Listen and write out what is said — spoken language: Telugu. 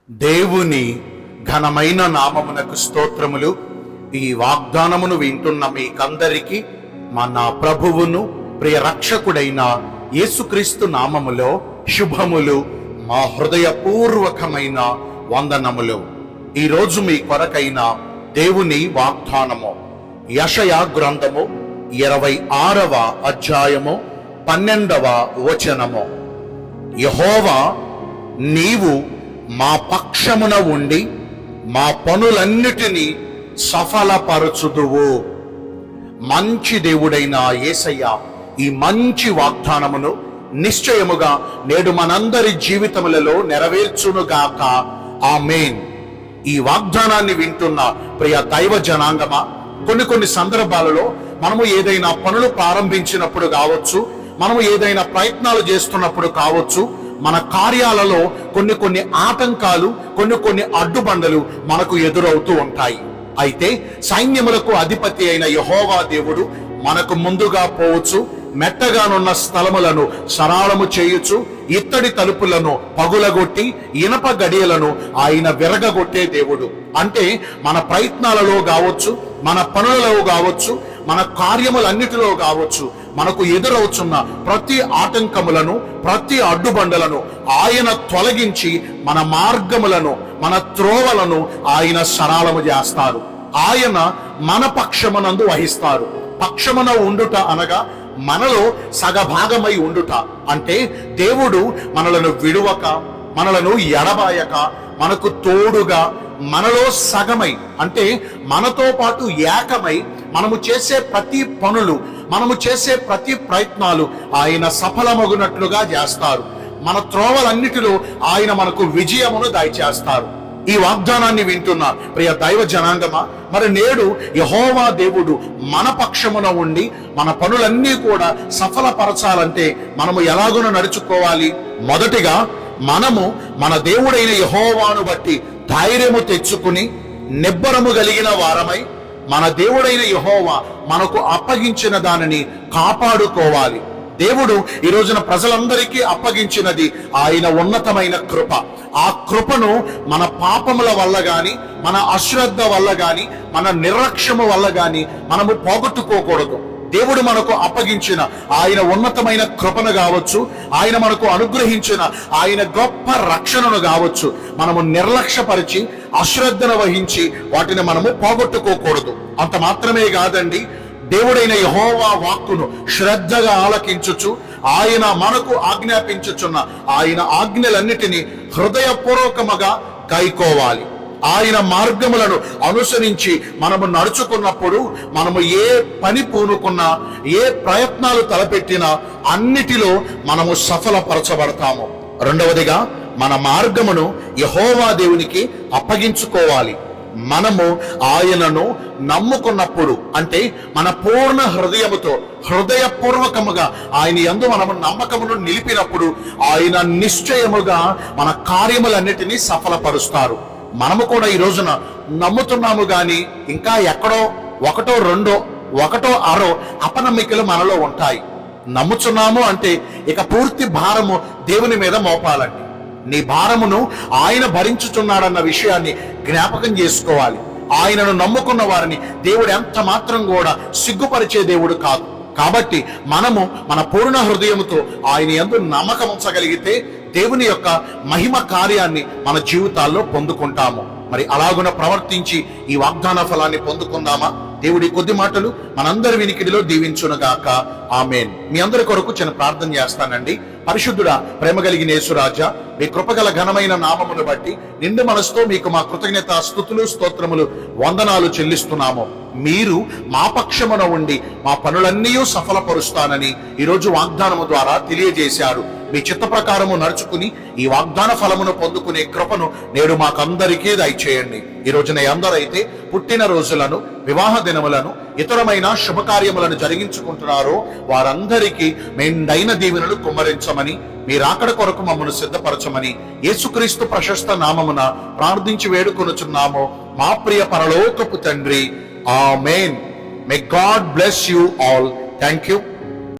దేవుని ఘనమైన నామమునకు స్తోత్రములు. ఈ వాగ్దానమును వింటున్న మీకందరికీ మన ప్రభువును ప్రియ రక్షకుడైన యేసుక్రీస్తు నామములో శుభములు, మా హృదయపూర్వకమైన వందనములు. ఈరోజు మీ కొరకైన దేవుని వాగ్దానము యెషయా గ్రంథము 26వ అధ్యాయము 12వ వచనము. యెహోవా, నీవు మా పక్షమున ఉండి మా పనులన్నిటినీ సఫలపరచుదువు. మంచి దేవుడైన యేసయ్య ఈ మంచి వాగ్దానమును నిశ్చయముగా నేడు మనందరి జీవితములలో నెరవేర్చునుగాక. ఆమేన్. ఈ వాగ్దానాన్ని వింటున్న ప్రియ దైవ జనాంగమా, కొన్ని సందర్భాలలో మనము ఏదైనా పనులు ప్రారంభించినప్పుడు కావచ్చు, మనము ఏదైనా ప్రయత్నాలు చేస్తున్నప్పుడు కావచ్చు, మన కార్యాలలో కొన్ని ఆటంకాలు, కొన్ని అడ్డుబండలు మనకు ఎదురవుతూ ఉంటాయి. అయితే సైన్యములకు అధిపతి అయిన యెహోవా దేవుడు మనకు ముందుగా పోవచ్చు, మెట్టగానున్న స్థలములను సరళము చేయుచు, ఇత్తడి తలుపులను పగులగొట్టి ఇనప గడియలను ఆయన విరగగొట్టే దేవుడు. అంటే మన ప్రయత్నాలలో కావచ్చు, మన పనులలో కావచ్చు, మన కార్యములన్నిటిలో కావచ్చు, మనకు ఎదురవుతున్న ప్రతి ఆటంకములను, ప్రతి అడ్డుబండలను ఆయన తొలగించి మన మార్గములను, మన త్రోవలను ఆయన సరళము చేస్తారు. ఆయన మన పక్షమునందు వహిస్తారు. పక్షమున ఉండుట అనగా మనలో సగభాగమై ఉండుట. అంటే దేవుడు మనలను విడువక, మనలను ఎడబాయక, మనకు తోడుగా, మనలో సగమై, అంటే మనతో పాటు ఏకమై మనము చేసే ప్రతి పనులు, మనము చేసే ప్రతి ప్రయత్నాలు ఆయన సఫలమగునట్లుగా చేస్తారు. మన త్రోవలన్నిటిలో ఆయన మనకు విజయమును దయచేస్తారు. ఈ వాగ్దానాన్ని వింటున్న ప్రియ దైవ జనాంగమా, మరి నేడు యెహోవా దేవుడు మన పక్షమున ఉండి మన పనులన్నీ కూడా సఫలపరచాలంటే మనము ఎలాగున నడుచుకోవాలి? మొదటిగా మనము మన దేవుడైన యెహోవాను బట్టి ధైర్యము తెచ్చుకుని నిబ్బరము కలిగిన వారమై మన దేవుడైన యెహోవా మనకు అప్పగించిన దానిని కాపాడుకోవాలి. దేవుడు ఈ రోజున ప్రజలందరికీ అప్పగించినది ఆయన ఉన్నతమైన కృప. ఆ కృపను మన పాపముల వల్ల గాని, మన అశ్రద్ధ వల్ల గాని, మన నిర్లక్ష్యము వల్ల గాని మనము పోగొట్టుకోకూడదు. దేవుడు మనకు అప్పగించిన ఆయన ఉన్నతమైన కృపను కావచ్చు, ఆయన మనకు అనుగ్రహించిన ఆయన గొప్ప రక్షణను కావచ్చు, మనము నిర్లక్ష్యపరిచి అశ్రద్ధను వహించి వాటిని మనము పోగొట్టుకోకూడదు. అంత మాత్రమే కాదండి, దేవుడైన యెహోవా వాక్కును శ్రద్ధగా ఆలకించుచు ఆయన మనకు ఆజ్ఞాపించుచున్న ఆయన ఆజ్ఞలన్నిటినీ హృదయపూర్వకముగా గైకోవాలి. ఆయన మార్గములను అనుసరించి మనము నడుచుకున్నప్పుడు మనము ఏ పని పూనుకున్నా, ఏ ప్రయత్నాలు తలపెట్టినా అన్నిటిలో మనము సఫలపరచబడతాము. రెండవదిగా మన మార్గమును యెహోవా దేవునికి అప్పగించుకోవాలి. మనము ఆయనను నమ్ముకున్నప్పుడు, అంటే మన పూర్ణ హృదయముతో, హృదయపూర్వకముగా ఆయన యందు మనము నమ్మకమును నిలిపినప్పుడు ఆయన నిశ్చయముగా మన కార్యములన్నిటినీ సఫలపరుస్తారు. మనము కూడా ఈ రోజున నమ్ముతున్నాము గాని ఇంకా ఎక్కడో ఒకటో అరో అపనమ్మికలు మనలో ఉంటాయి. నమ్ముచున్నాము అంటే ఇక పూర్తి భారము దేవుని మీద మోపాలండి. నీ భారమును ఆయన భరించుచున్నాడన్న విషయాన్ని జ్ఞాపకం చేసుకోవాలి. ఆయనను నమ్ముకున్న వారిని దేవుడు ఎంత మాత్రం కూడా సిగ్గుపరిచే దేవుడు కాదు. కాబట్టి మనము మన పూర్ణ హృదయముతో ఆయన యందు నమ్మకం ఉంచగలిగితే దేవుని యొక్క మహిమ కార్యాన్ని మన జీవితాల్లో పొందుకుంటాము. మరి అలాగున ప్రవర్తించి ఈ వాగ్దాన ఫలాన్ని పొందుకుందామా? దేవుడి కొద్ది మాటలు మనందరి వినికిడిలో దీవించునుగాక. ఆమేన్. మీ అందరి కొరకు చిన్న ప్రార్థన చేస్తానండి. పరిశుద్ధుడా, ప్రేమ కలిగిన యేసురాజా, మీ కృపగల ఘనమైన నామమును బట్టి నిండు మనసుతో మీకు మా కృతజ్ఞత స్తుతులు, స్తోత్రములు, వందనాలు చెల్లిస్తున్నాము. మీరు మా పక్షమున ఉండి మా పనులన్నీ సఫలపరుస్తానని ఈరోజు వాగ్దానము ద్వారా తెలియజేశారు. మీ చిత్త ప్రకారము నడుచుకుని ఈ వాగ్దాన ఫలమును పొందుకునే కృపను నేడు మాకందరికీ దయచేయండి. ఈ రోజున ఎందరైతే పుట్టిన రోజులను, వివాహ దినములను, ఇతరమైన శుభకార్యములను జరిగించుకుంటున్నారో వారందరికీ మెండైన దీవెనలు కుమ్మరించమని, మీరాకడ కొరకు మమ్మను సిద్ధపరచమని యేసుక్రీస్తు ప్రశస్త నామమున ప్రార్థించి వేడుకొనుచున్నాము మా ప్రియ పరలోకపు తండ్రి. Amen. May God bless you all. Thank you.